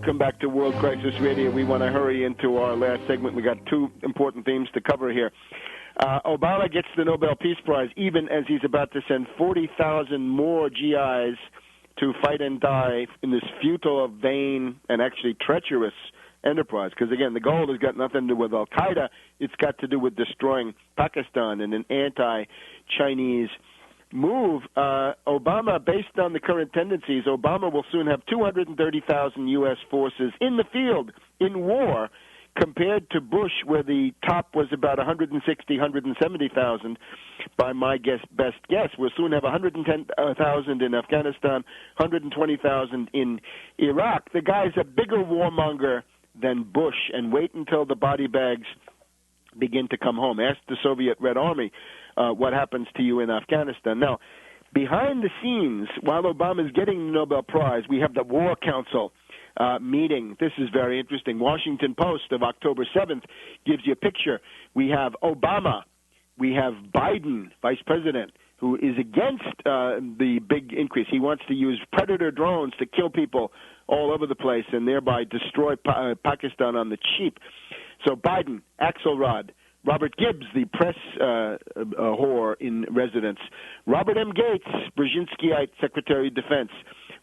welcome back to World Crisis Radio. We want to hurry into our last segment. We got two important themes to cover here. Obama gets the Nobel Peace Prize even as he's about to send 40,000 more GIs to fight and die in this futile, vain, and actually treacherous enterprise. Because, again, the goal has got nothing to do with al-Qaeda. It's got to do with destroying Pakistan in an anti-Chinese move. Obama, based on the current tendencies, Obama will soon have 230,000 U.S. forces in the field in war, compared to Bush, where the top was about 160, 170,000, by my best guess. We'll soon have 110,000 in Afghanistan, 120,000 in Iraq. The guy's a bigger warmonger than Bush, and wait until the body bags begin to come home. Ask the Soviet Red Army what happens to you in Afghanistan. Now, behind the scenes, while Obama's getting the Nobel Prize, we have the War Council meeting. This is very interesting. Washington Post of October 7th gives you a picture. We have Obama. We have Biden, vice president, who is against the big increase. He wants to use Predator drones to kill people all over the place and thereby destroy Pakistan on the cheap. So Biden, Axelrod, Robert Gibbs, the press whore in residence, Robert M. Gates, Brzezinskiite Secretary of Defense,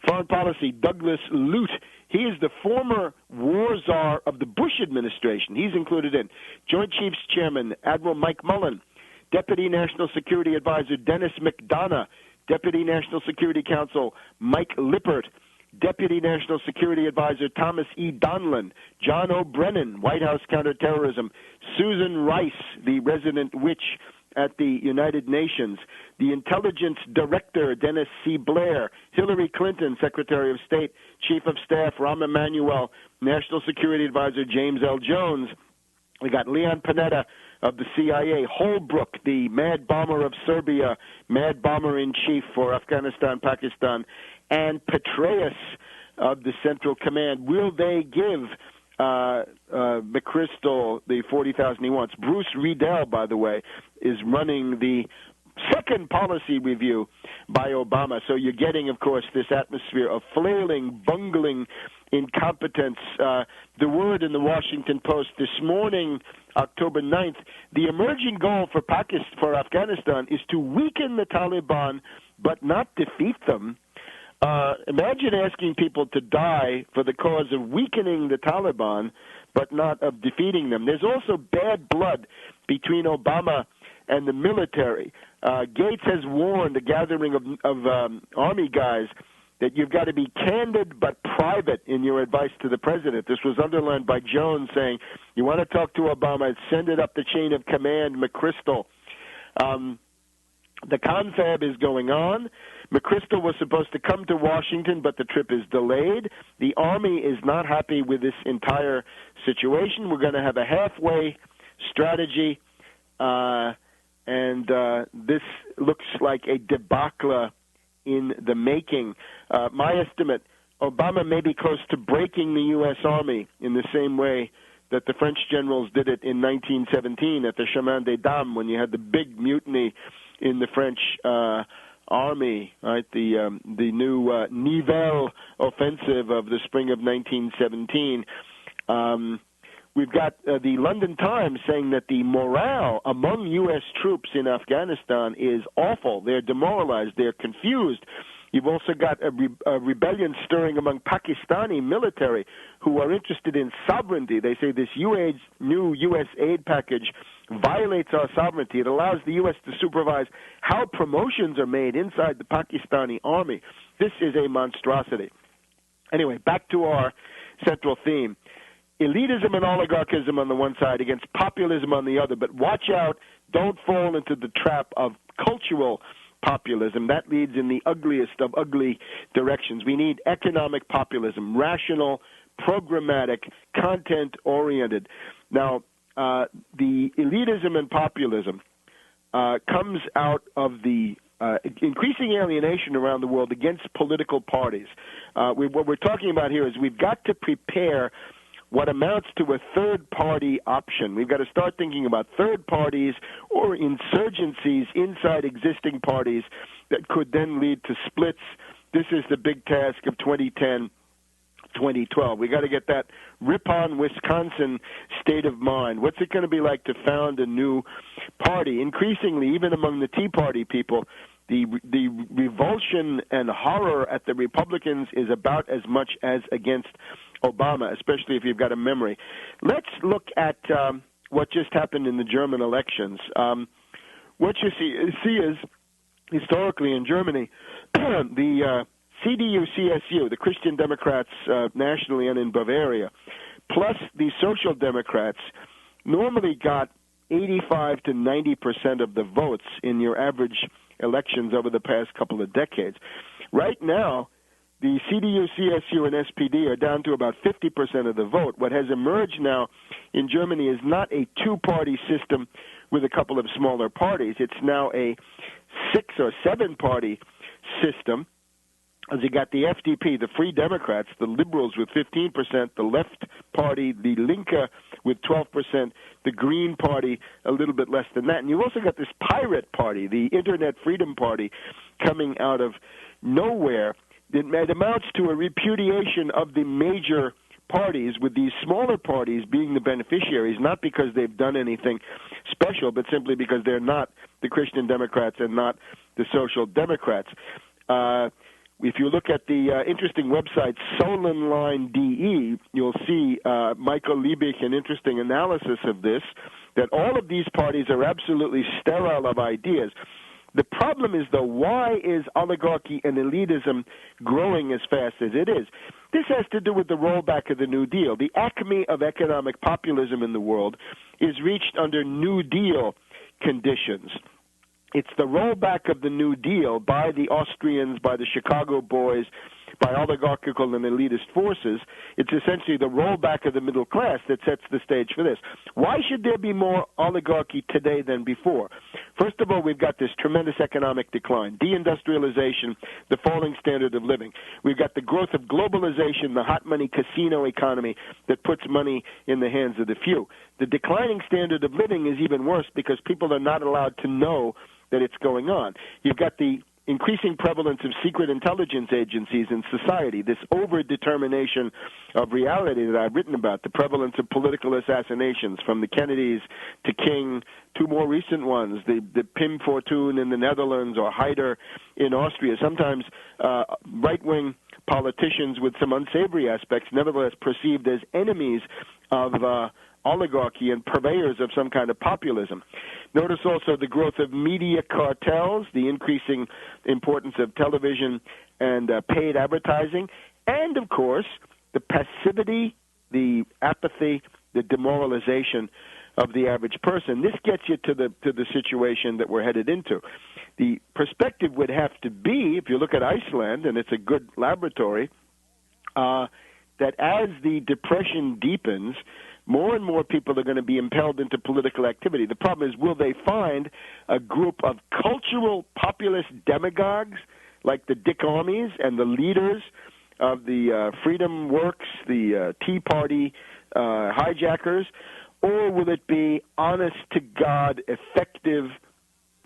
Foreign Policy, Douglas Lute. He is the former war czar of the Bush administration. He's included in. Joint Chiefs Chairman, Admiral Mike Mullen, Deputy National Security Advisor Dennis McDonough, Deputy National Security Counsel Mike Lippert, Deputy National Security Advisor Thomas E. Donlan, John O'Brennan, White House Counterterrorism, Susan Rice, the resident witch at the United Nations, the Intelligence Director, Dennis C. Blair, Hillary Clinton, Secretary of State, Chief of Staff, Rahm Emanuel, National Security Advisor James L. Jones. We got Leon Panetta of the CIA, Holbrooke, the mad bomber of Serbia, mad bomber-in-chief for Afghanistan, Pakistan, and Petraeus of the Central Command. Will they give McChrystal the 40,000 he wants? Bruce Riedel, by the way, is running the second policy review by Obama. So you're getting, of course, this atmosphere of flailing, bungling incompetence. The word in the Washington Post this morning, October 9th, the emerging goal for Afghanistan is to weaken the Taliban but not defeat them. Imagine asking people to die for the cause of weakening the Taliban, but not of defeating them. There's also bad blood between Obama and the military. Gates has warned a gathering of Army guys that you've got to be candid but private in your advice to the president. This was underlined by Jones saying, you want to talk to Obama, send it up the chain of command, McChrystal. The confab is going on. McChrystal was supposed to come to Washington, but the trip is delayed. The Army is not happy with this entire situation. We're going to have a halfway strategy, and this looks like a debacle in the making. My estimate, Obama may be close to breaking the U.S. Army in the same way that the French generals did it in 1917 at the Chemin des Dames when you had the big mutiny in the French army, right? The new Nivelle offensive of the spring of 1917. We've got the London Times saying that the morale among U.S. troops in Afghanistan is awful. They're demoralized. They're confused. You've also got a rebellion stirring among Pakistani military who are interested in sovereignty. They say this new U.S. aid package violates our sovereignty. It allows the U.S. to supervise how promotions are made inside the Pakistani army. This is a monstrosity. Anyway, back to our central theme. Elitism and oligarchism on the one side against populism on the other. But watch out. Don't fall into the trap of cultural populism. That leads in the ugliest of ugly directions. We need economic populism, rational, programmatic, content-oriented. Now, the elitism and populism comes out of the increasing alienation around the world against political parties. What we're talking about here is we've got to prepare what amounts to a third-party option. We've got to start thinking about third parties or insurgencies inside existing parties that could then lead to splits. This is the big task of 2010. 2012. We got to get that Ripon, Wisconsin state of mind. What's it going to be like to found a new party? Increasingly, even among the Tea Party people, the revulsion and horror at the Republicans is about as much as against Obama, especially if you've got a memory. Let's look at what just happened in the German elections. What you see is, historically in Germany, the CDU-CSU, the Christian Democrats nationally and in Bavaria, plus the Social Democrats, normally got 85 to 90% of the votes in your average elections over the past couple of decades. Right now, the CDU, CSU, and SPD are down to about 50% of the vote. What has emerged now in Germany is not a two-party system with a couple of smaller parties. It's now a 6 or 7-party system. As you got the FDP, the Free Democrats, the Liberals with 15%, the Left Party, the Linke with 12%, the Green Party a little bit less than that. And you've also got this Pirate Party, the Internet Freedom Party, coming out of nowhere. It amounts to a repudiation of the major parties, with these smaller parties being the beneficiaries, not because they've done anything special, but simply because they're not the Christian Democrats and not the Social Democrats. If you look at the interesting website Solenline.de, you'll see Michael Liebig, an interesting analysis of this, that all of these parties are absolutely sterile of ideas. The problem is, though, why is oligarchy and elitism growing as fast as it is? This has to do with the rollback of the New Deal. The acme of economic populism in the world is reached under New Deal conditions. It's the rollback of the New Deal by the Austrians, by the Chicago boys, by oligarchical and elitist forces. It's essentially the rollback of the middle class that sets the stage for this. Why should there be more oligarchy today than before? First of all, we've got this tremendous economic decline, deindustrialization, the falling standard of living. We've got the growth of globalization, the hot money casino economy that puts money in the hands of the few. The declining standard of living is even worse because people are not allowed to know that it's going on. You've got the increasing prevalence of secret intelligence agencies in society, this over-determination of reality that I've written about, the prevalence of political assassinations from the Kennedys to King, two more recent ones, the Pim Fortuyn in the Netherlands or Haider in Austria, sometimes right-wing politicians with some unsavory aspects, nevertheless perceived as enemies of oligarchy and purveyors of some kind of populism. Notice also the growth of media cartels, the increasing importance of television and paid advertising, and, of course, the passivity, the apathy, the demoralization of the average person. This gets you to the situation that we're headed into. The perspective would have to be, if you look at Iceland, and it's a good laboratory, that as the depression deepens, more and more people are going to be impelled into political activity. The problem is, will they find a group of cultural populist demagogues like the Dick Armeys and the leaders of the Freedom Works, the Tea Party hijackers, or will it be honest-to-God, effective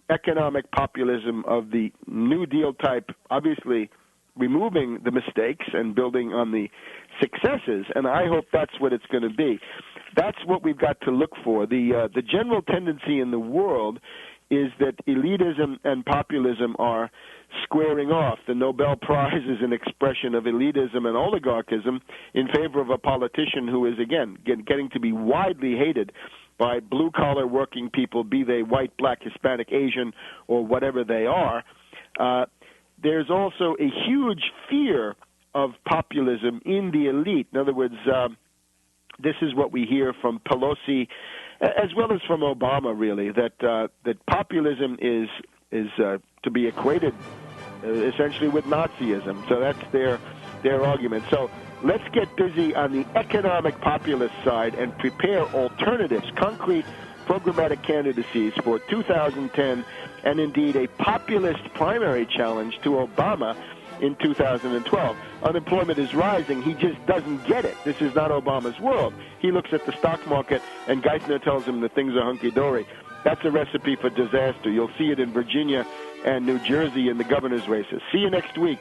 economic populism of the New Deal type, obviously removing the mistakes and building on the successes? And I hope that's what it's going to be. That's what we've got to look for. The general tendency in the world is that elitism and populism are squaring off. The Nobel Prize is an expression of elitism and oligarchism in favor of a politician who is, again, getting to be widely hated by blue-collar working people, be they white, black, Hispanic, Asian, or whatever they are. There's also a huge fear of populism in the elite. In other words, this is what we hear from Pelosi, as well as from Obama, really, that populism is to be equated essentially with Nazism. So that's their argument. So let's get busy on the economic populist side and prepare alternatives, concrete programmatic candidacies for 2010, and indeed a populist primary challenge to Obama in 2012. Unemployment is rising. He just doesn't get it. This is not Obama's world. He looks at the stock market, and Geithner tells him that things are hunky-dory. That's a recipe for disaster. You'll see it in Virginia and New Jersey in the governor's races. See you next week.